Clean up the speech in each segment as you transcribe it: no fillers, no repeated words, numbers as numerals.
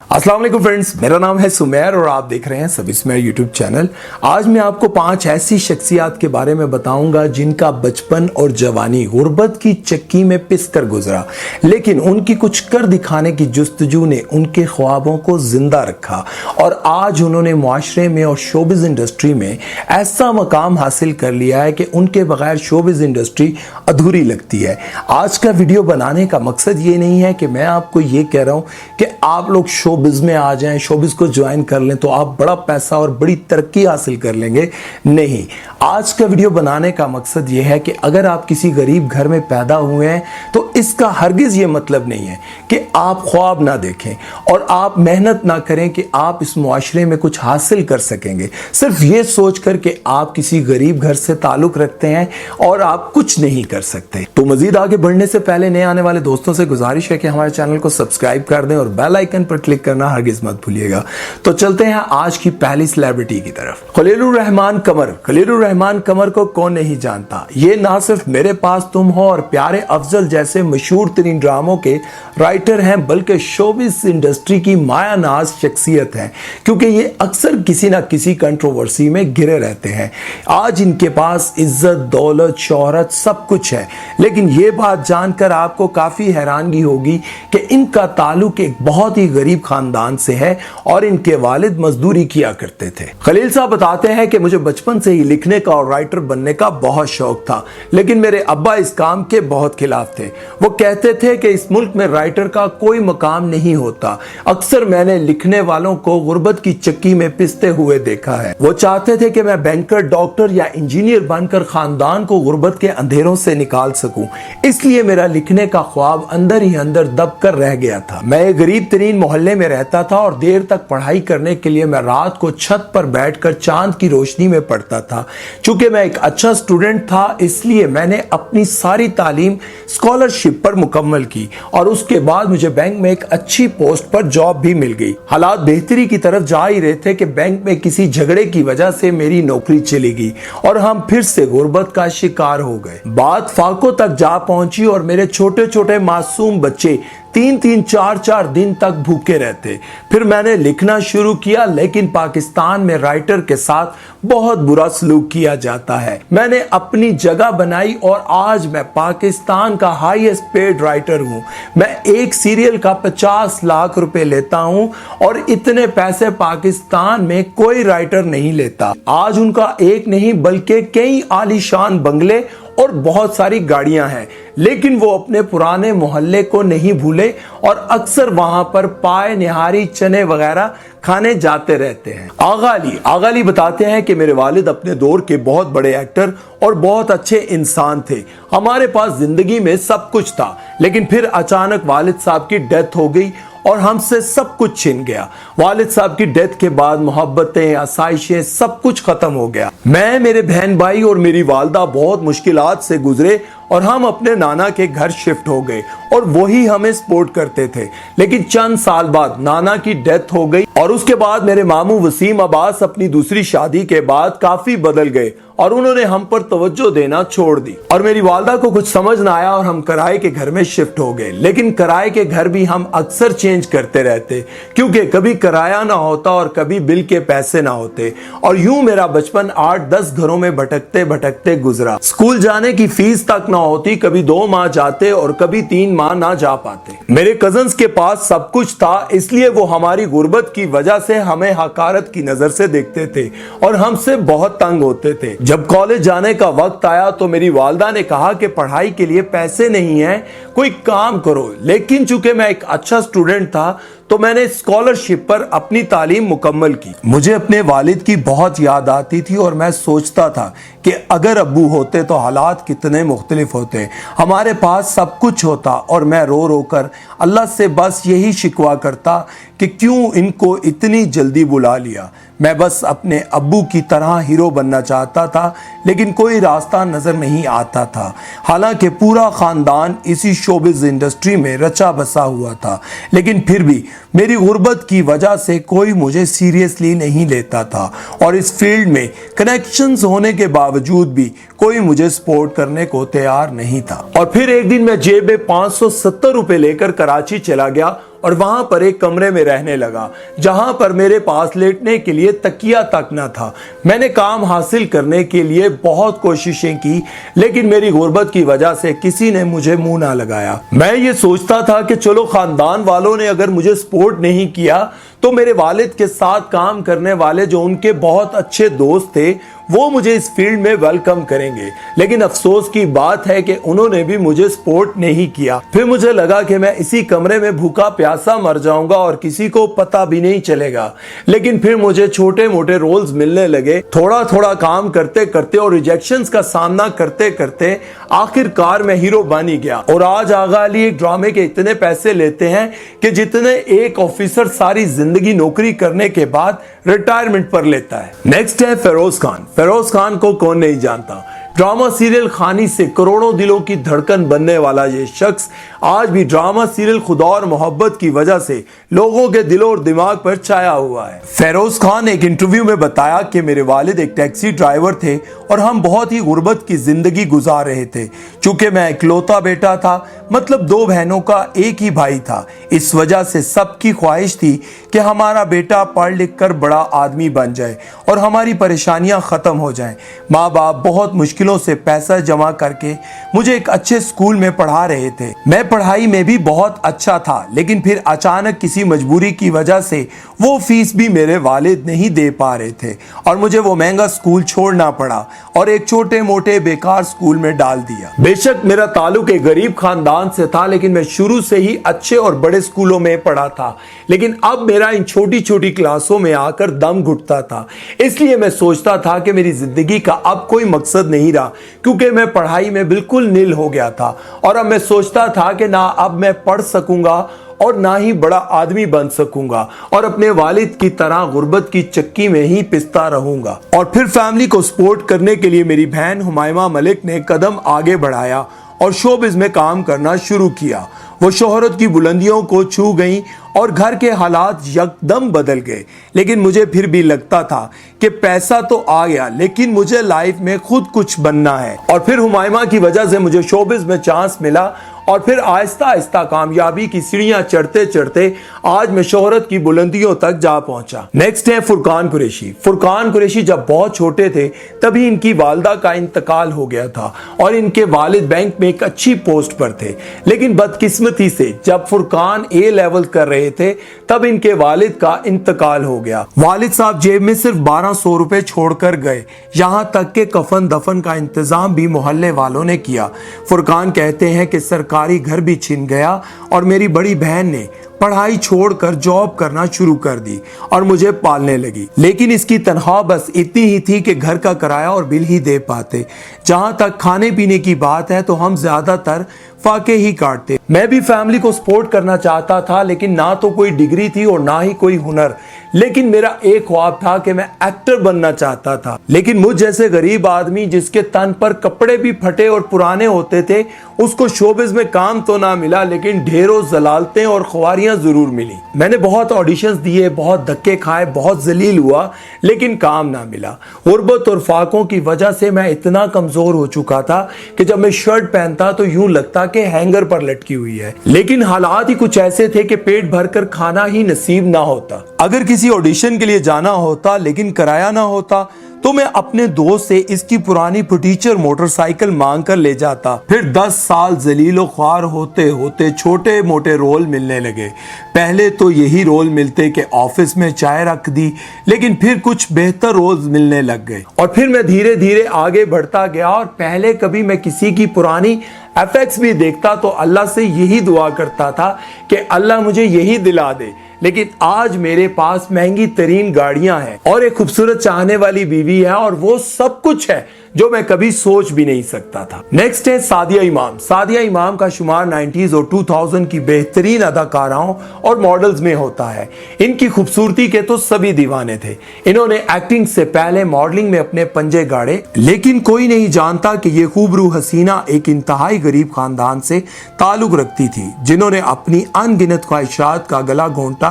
अस्सलाम वालेकुम फ्रेंड्स, मेरा नाम है सुमेर और आप देख रहे हैं सभी सुमेर यूट्यूब चैनल। आज मैं आपको 5 ऐसी शख्सियात के बारे में बताऊंगा जिनका बचपन और जवानी गुर्बत की चक्की में पिस कर गुजरा, लेकिन उनकी कुछ कर दिखाने की जुस्तजू ने उनके ख्वाबों को जिंदा रखा और आज उन्होंने मुआशरे में और शोबिज इंडस्ट्री में ऐसा मकाम हासिल कर लिया है कि उनके बगैर शोबिज इंडस्ट्री अधूरी लगती है। आज का वीडियो बनाने का मकसद ये नहीं है कि मैं आपको ये कह रहा हूँ कि आप लोग शोबिज में आ जाएं, शोबिज को ज्वाइन कर लें तो आप बड़ा पैसा और बड़ी तरक्की हासिल कर लेंगे। नहीं, आज का वीडियो बनाने का मकसद यह है कि अगर आप किसी गरीब घर में पैदा हुए हैं तो इसका हरगिज ये मतलब नहीं है कि आप ख्वाब ना देखें और आप मेहनत ना करें कि आप इस मुआशरे में कुछ हासिल कर सकेंगे, सिर्फ ये सोच कर कि आप किसी गरीब घर से ताल्लुक रखते हैं और आप कुछ नहीं कर सकते। तो मजीद आगे बढ़ने से पहले नए आने वाले दोस्तों से गुजारिश है कि हमारे चैनल को सब्सक्राइब कर दें और बेल आइकन पर क्लिक करना हरगिज मत भूलिएगा। तो चलते हैं आज की पहली सेलिब्रिटी की तरफ। खलीलुर रहमान कमर। खलीलुर रहमान कमर को कौन नहीं जानता। ये ना सिर्फ मेरे पास तुम हो और प्यारे अफजल जैसे मशहूर तरीन ड्रामों के राइटर हैं, बल्कि शोबिस इंडस्ट्री की माया नाज शख्सियत है, क्योंकि ये अक्सर किसी ना किसी कंट्रोवर्सी में घिरे रहते हैं। आज इनके पास इज्जत, दौलत, शोहरत सब कुछ है, लेकिन ये बात जानकर आपको काफी हैरानगी होगी कि इनका ताल्लुक एक बहुत ही गरीब खानदान से है और इनके वालिद मजदूरी किया करते थे। खलील साहब बताते हैं कि मुझे बचपन से ही लिखने का और राइटर बनने का बहुत शौक था, लेकिन मेरे अब्बा इस काम के बहुत खिलाफ थे। वो कहते थे कि इस मुल्क में राइटर का कोई मकाम नहीं होता। अक्सर मैंने लिखने वालों को गुर्बत की चक्की में पिसते हुए देखा है। वो चाहते थे कि मैं बैंकर, डॉक्टर या इंजीनियर बनकर खानदान को गुर्बत के अंधेरों से निकाल सकूं, इसलिए मेरा लिखने का ख्वाब अंदर ही अंदर दब कर रह गया था। मैं एक गरीब तरीन मोहल्ले में रहता था और देर तक पढ़ाई करने के लिए मैं रात को छत पर बैठकर चांद की रोशनी में पढ़ता था। चूंकि मैं एक अच्छा स्टूडेंट था, इसलिए मैंने अपनी सारी तालीम स्कॉलरशिप पर मुकम्मल की और उसके बाद मुझे बैंक में एक अच्छी पोस्ट पर जॉब भी मिल गई। हालात बेहतरी की तरफ जा ही रहे थे कि बैंक में किसी झगड़े की वजह से मेरी नौकरी चली गई और हम फिर से गुर्बत का शिकार हो गए। बात फाकों तक जा पहुंची और मेरे छोटे छोटे मासूम बच्चे 3-3, 4-4 दिन तक भूखे रहते। फिर मैंने लिखना शुरू किया, लेकिन पाकिस्तान में राइटर के साथ बहुत बुरा सलूक किया जाता है। मैंने अपनी जगह बनाई और आज मैं पाकिस्तान का हाईएस्ट पेड राइटर हूं। मैं एक सीरियल का 50 लाख रुपए लेता हूं और इतने पैसे पाकिस्तान में कोई राइटर नहीं लेता। आज उनका एक नहीं बल्कि कई आलीशान बंगले और बहुत सारी गाड़ियां हैं, लेकिन वो अपने पुराने मोहल्ले को नहीं भूले और अक्सर वहां पर पाए, निहारी, चने वगैरह खाने जाते रहते हैं। आगा अली बताते हैं कि मेरे वालिद अपने दौर के बहुत बड़े एक्टर और बहुत अच्छे इंसान थे। हमारे पास जिंदगी में सब कुछ था, लेकिन फिर अचानक वालिद साहब की डेथ हो गई और हमसे सब कुछ छिन गया। वालिद साहब की डेथ के बाद मोहब्बतें, आसाइशें, सब कुछ खत्म हो गया। मैं, मेरे बहन भाई और मेरी वालदा बहुत मुश्किलात से गुजरे और हम अपने नाना के घर शिफ्ट हो गए और वही हमें सपोर्ट करते थे। लेकिन चंद साल बाद नाना की डेथ हो गई और उसके बाद मेरे मामू वसीम अब्बास अपनी दूसरी शादी के बाद काफी बदल गए और उन्होंने हम पर तवज्जो देना छोड़ दी और मेरी वालदा को कुछ समझ ना आया और हम किराए के घर में शिफ्ट हो गए। लेकिन किराए के घर भी हम अक्सर चेंज करते रहते, क्योंकि कभी किराया ना होता और कभी बिल के पैसे ना होते और यूं मेरा बचपन 8-10 घरों में भटकते भटकते गुजरा। स्कूल जाने की फीस तक ना होती, कभी 2 माह जाते और कभी 3 माह ना जा पाते। मेरे कजन्स के पास सब कुछ था, इसलिए वो हमारी गुर्बत की वजह से हमें हकारत की नजर से देखते थे और हमसे बहुत तंग होते थे। जब कॉलेज जाने का वक्त आया तो मेरी वालदा ने कहा कि पढ़ाई के लिए पैसे नहीं हैं, कोई काम करो। लेकिन चूंकि मैं एक अच्छा स्टूडेंट था तो मैंने स्कॉलरशिप पर अपनी तालीम मुकम्मल की। मुझे अपने वालिद की बहुत याद आती थी और मैं सोचता था कि अगर अब्बू होते तो हालात कितने मुख्तलिफ होते। हमारे पास सब कुछ होता और मैं रो रो कर अल्लाह से बस यही शिकवा करता कि क्यों इनको इतनी जल्दी बुला लिया। मैं बस अपने अब्बू की तरह हीरो बनना चाहता था, लेकिन कोई रास्ता नजर नहीं आता था। हालांकि पूरा खानदान इसी शोबिज इंडस्ट्री में रचा बसा हुआ था, लेकिन फिर भी मेरी गुर्बत की वजह से कोई मुझे सीरियसली नहीं लेता था और इस फील्ड में कनेक्शंस होने के बावजूद भी कोई मुझे सपोर्ट करने को तैयार नहीं था। और फिर एक दिन मैं जेब में 570 रुपए लेकर कराची चला गया और वहां पर एक कमरे में रहने लगा जहां पर मेरे पास लेटने के लिए तकिया तक न था। मैंने काम हासिल करने के लिए बहुत कोशिशें की, लेकिन मेरी गुर्बत की वजह से किसी ने मुझे मुंह ना लगाया। मैं ये सोचता था कि चलो खानदान वालों ने अगर मुझे सपोर्ट नहीं किया तो मेरे वालिद के साथ काम करने वाले जो उनके बहुत अच्छे दोस्त थे वो मुझे इस फील्ड में वेलकम करेंगे, लेकिन अफसोस की बात है कि उन्होंने भी मुझे सपोर्ट नहीं किया। फिर मुझे लगा कि मैं इसी कमरे में भूखा प्यासा मर जाऊंगा और किसी को पता भी नहीं चलेगा। लेकिन फिर मुझे छोटे मोटे रोल्स मिलने लगे, थोड़ा थोड़ा काम करते करते और रिजेक्शंस का सामना करते करते आखिरकार मैं हीरो बन ही गया। और आज आगा अली एक ड्रामे के इतने पैसे लेते हैं कि जितने एक ऑफिसर सारी जिंदगी नौकरी करने के बाद रिटायरमेंट पर लेता है। नेक्स्ट है फेरोज खान। फेरोज खान को कौन नहीं जानता। ड्रामा सीरियल खानी से करोड़ों दिलों की धड़कन बनने वाला ये शख्स आज भी ड्रामा सीरियल खुदा और मोहब्बत की वजह से लोगों के दिलों और दिमाग पर छाया हुआ है। फेरोज खान ने एक इंटरव्यू में बताया कि मेरे वालिद एक टैक्सी ड्राइवर थे और हम बहुत ही गुर्बत की जिंदगी गुजार रहे थे। चूंकि मैं इकलौता बेटा था, मतलब 2 बहनों का एक ही भाई था, इस वजह से सबकी ख्वाहिश थी कि हमारा बेटा पढ़ लिख कर बड़ा आदमी बन जाए और हमारी परेशानियां खत्म हो जाएं। माँ बाप बहुत मुश्किलों से पैसा जमा करके मुझे एक अच्छे स्कूल में पढ़ा रहे थे। मैं पढ़ाई में भी बहुत अच्छा था, लेकिन फिर अचानक किसी मजबूरी की वजह से वो फीस भी मेरे वालिद नहीं दे पा रहे थे और मुझे वो महंगा स्कूल छोड़ना पड़ा और एक छोटे मोटे बेकार स्कूल में डाल दिया। बेशक मेरा ताल्लुक एक गरीब खानदान से था, लेकिन मैं शुरू से ही अच्छे और बड़े स्कूलों में पढ़ा था। लेकिन अब मेरा इन छोटी छोटी क्लासों में आकर दम घुटता था, इसलिए मैं सोचता था कि मेरी जिंदगी का अब कोई मकसद नहीं रहा, क्योंकि मैं पढ़ाई में बिल्कुल नील हो गया था। और अब मैं सोचता था कि ना अब मैं पढ़ सकूंगा और ना ही बड़ा आदमी बन सकूंगा और अपने वालिद की तरह गुर्बत की चक्की में ही पिसता रहूंगा। और फिर फैमिली को सपोर्ट करने के लिए मेरी बहन हुमायमा मलिक ने कदम आगे बढ़ाया और शोबिज़ में काम करना शुरू किया। वो शोहरत की बुलंदियों को छू गई और घर के हालात यकदम बदल गए। लेकिन मुझे फिर भी लगता था कि पैसा तो आ गया, लेकिन मुझे लाइफ में खुद कुछ बनना है। और फिर हुमायमा की वजह से मुझे शोबिज़ में चांस मिला और फिर आहिस्ता आहिस्ता कामयाबी की सीढ़ियां चढ़ते चढ़ते आज मैं शोहरत की बुलंदियों तक जा पहुंचा। नेक्स्ट है फुरकान कुरैशी। फुरकान कुरैशी जब बहुत छोटे थे तभी इनकी वालदा का इंतकाल हो गया था और इनके वालिद बैंक में एक अच्छी पोस्ट पर थे। लेकिन बदकिस्मती से जब फुरकान ए लेवल कर रहे थे तब इनके वालिद का इंतकाल हो गया। वालिद साहब जेब में सिर्फ 1200 रुपए छोड़कर गए, यहां तक के कफन दफन का इंतजाम भी मोहल्ले वालों ने किया। फुरकान कहते हैं कि सरकारी घर भी छिन गया और मेरी बड़ी बहन ने पढ़ाई छोड़कर जॉब करना शुरू कर दी और मुझे पालने लगी। लेकिन इसकी तनख्वाह बस इतनी ही थी कि घर का किराया और बिल ही दे पाते। जहां तक खाने पीने की बात है तो हम ज्यादातर फाके ही काटते। मैं भी फैमिली को सपोर्ट करना चाहता था, लेकिन ना तो कोई डिग्री थी और ना ही कोई हुनर। लेकिन मेरा एक ख्वाब था कि मैं एक्टर बनना चाहता था। लेकिन मुझ जैसे गरीब आदमी जिसके तन पर कपड़े भी फटे और पुराने होते थे, उसको शोबिज़ में काम तो ना मिला, लेकिन ढेरों जलालतें और ख्वारियां जरूर मिली। मैंने बहुत ऑडिशंस दिए, बहुत धक्के खाए, बहुत जलील हुआ, लेकिन काम ना मिला। गुर्बत और फाकों की वजह से मैं इतना कमजोर हो चुका था कि जब मैं शर्ट पहनता तो यूं लगता कि हैंगर पर लटकी हुई है। लेकिन हालात ही कुछ ऐसे थे कि पेट भरकर खाना ही नसीब ना होता। अगर किसी ऑडिशन के लिए जाना होता लेकिन किराया ना होता तो मैं अपने दोस्त से इसकी पुरानी फटीचर मोटरसाइकिल मांग कर ले जाता। फिर 10 साल जलीलो ख्वार होते होते छोटे मोटे रोल मिलने लगे। पहले तो यही रोल मिलते कि ऑफिस में चाय रख दी, लेकिन फिर कुछ बेहतर रोल्स मिलने लग गए और फिर मैं धीरे धीरे आगे बढ़ता गया। और पहले कभी मैं किसी की पुरानी एफएक्स भी देखता तो अल्लाह से यही दुआ करता था कि अल्लाह मुझे यही दिला दे। लेकिन आज मेरे पास महंगी तरीन गाड़ियां हैं और एक खूबसूरत चाहने वाली बीवी है और वो सब कुछ है जो मैं कभी सोच भी नहीं सकता था। नेक्स्ट है सादिया इमाम। सादिया इमाम का शुमार 90s और 2000 की बेहतरीन अदाकाराओं और मॉडल्स में होता है। इनकी खूबसूरती के तो सभी दीवाने थे। इन्होंने एक्टिंग से पहले मॉडलिंग में अपने पंजे गाड़े, लेकिन कोई नहीं जानता कि ये खूबरू हसीना एक इंतहाई गरीब खानदान से ताल्लुक रखती थी, जिन्होंने अपनी अनगिनत ख्वाहिशात का गला घोंटा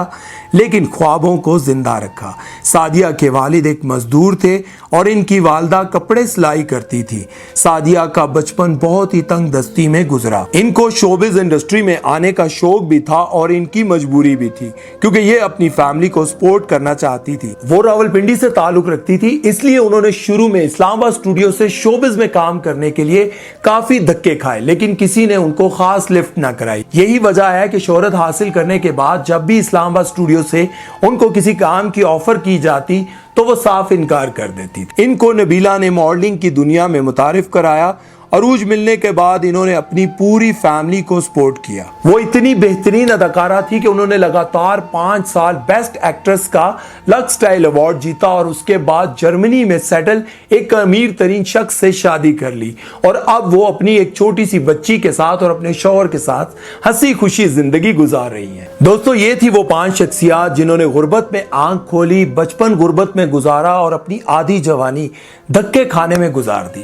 लेकिन ख्वाबों को जिंदा रखा। سعدیہ کے والد ایک مزدور تھے اور ان کی والدہ کپڑے سلائی کرتی تھی۔ سعدیہ کا بچپن بہت ہی تنگ دستی میں گزرا۔ ان کو شوبز انڈسٹری میں آنے کا شوق بھی تھا اور ان کی مجبوری بھی تھی، کیونکہ یہ اپنی فیملی کو سپورٹ کرنا چاہتی تھی۔ وہ راولپنڈی سے تعلق رکھتی تھی، اس لیے انہوں نے شروع میں اسلام آباد اسٹوڈیو سے شوبز میں کام کرنے کے لیے کافی دھکے کھائے، لیکن کسی نے ان کو خاص لفٹ نہ کرائی۔ یہی وجہ ہے کہ شہرت حاصل کرنے کے بعد جب بھی اسلام آباد اسٹوڈیو سے ان کو کسی کام کی آفر کی جاتی تو وہ صاف انکار کر دیتی تھی۔ ان کو نبیلہ نے ماڈلنگ کی دنیا میں متعارف کرایا۔ عروج ملنے کے بعد انہوں نے اپنی پوری فیملی کو سپورٹ کیا۔ وہ اتنی بہترین اداکارہ تھی کہ انہوں نے لگاتار 5 سال بیسٹ ایکٹریس کا لکس اسٹائل ایوارڈ جیتا اور اس کے بعد جرمنی میں سیٹل ایک امیر ترین شخص سے شادی کر لی، اور اب وہ اپنی ایک چھوٹی سی بچی کے ساتھ اور اپنے شوہر کے ساتھ ہنسی خوشی زندگی گزار رہی ہیں۔ دوستو، یہ تھی وہ 5 شخصیات جنہوں نے غربت میں آنکھ کھولی، بچپن غربت میں گزارا اور اپنی آدھی جوانی دھکے کھانے میں گزار دی،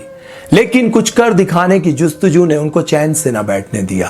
لیکن کچھ کر دکھانے کی جستجو نے ان کو چین سے نہ بیٹھنے دیا۔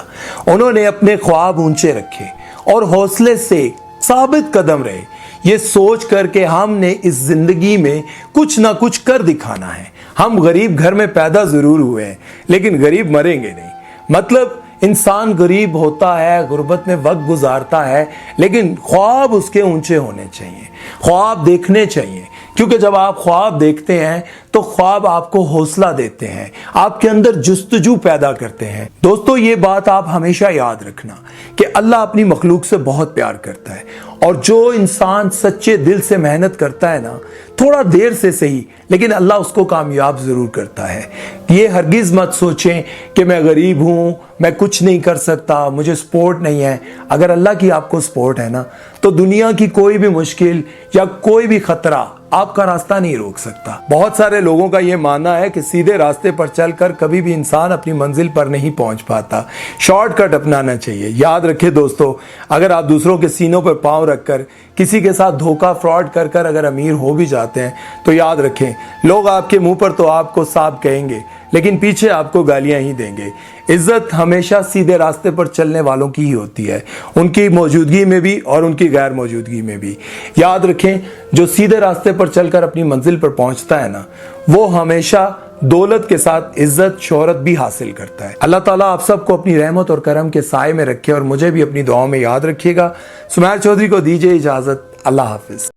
انہوں نے اپنے خواب اونچے رکھے اور حوصلے سے ثابت قدم رہے، یہ سوچ کر کہ ہم نے اس زندگی میں کچھ نہ کچھ کر دکھانا ہے۔ ہم غریب گھر میں پیدا ضرور ہوئے ہیں، لیکن غریب مریں گے نہیں۔ مطلب انسان غریب ہوتا ہے، غربت میں وقت گزارتا ہے، لیکن خواب اس کے اونچے ہونے چاہیے، خواب دیکھنے چاہیے، کیونکہ جب آپ خواب دیکھتے ہیں تو خواب آپ کو حوصلہ دیتے ہیں، آپ کے اندر جستجو پیدا کرتے ہیں۔ دوستو، یہ بات آپ ہمیشہ یاد رکھنا کہ اللہ اپنی مخلوق سے بہت پیار کرتا ہے، اور جو انسان سچے دل سے محنت کرتا ہے نا، تھوڑا دیر سے صحیح لیکن اللہ اس کو کامیاب ضرور کرتا ہے۔ یہ ہرگز مت سوچیں کہ میں غریب ہوں، میں کچھ نہیں کر سکتا، مجھے سپورٹ نہیں ہے۔ اگر اللہ کی آپ کو سپورٹ ہے نا، تو دنیا کی کوئی بھی مشکل یا کوئی بھی خطرہ آپ کا راستہ نہیں روک سکتا۔ بہت سارے لوگوں کا یہ ماننا ہے کہ سیدھے راستے پر چل کر کبھی بھی انسان اپنی منزل پر نہیں پہنچ پاتا، شارٹ کٹ اپنانا چاہیے۔ یاد رکھیں دوستو، اگر آپ دوسروں کے سینوں پر پاؤں رکھ کر کسی کے ساتھ دھوکہ فراڈ کر کر اگر امیر ہو بھی جاتے ہیں تو یاد رکھیں، لوگ آپ کے منہ پر تو آپ کو صاحب کہیں گے، لیکن پیچھے آپ کو گالیاں ہی دیں گے۔ عزت ہمیشہ سیدھے راستے پر چلنے والوں کی ہی ہوتی ہے، ان کی موجودگی میں بھی اور ان کی غیر موجودگی میں بھی۔ یاد رکھیں، جو سیدھے راستے پر چل کر اپنی منزل پر پہنچتا ہے نا، وہ ہمیشہ دولت کے ساتھ عزت شہرت بھی حاصل کرتا ہے۔ اللہ تعالیٰ آپ سب کو اپنی رحمت اور کرم کے سائے میں رکھے، اور مجھے بھی اپنی دعاؤں میں یاد رکھیے گا۔ سمیر چودھری کو دیجیے اجازت۔ اللہ حافظ۔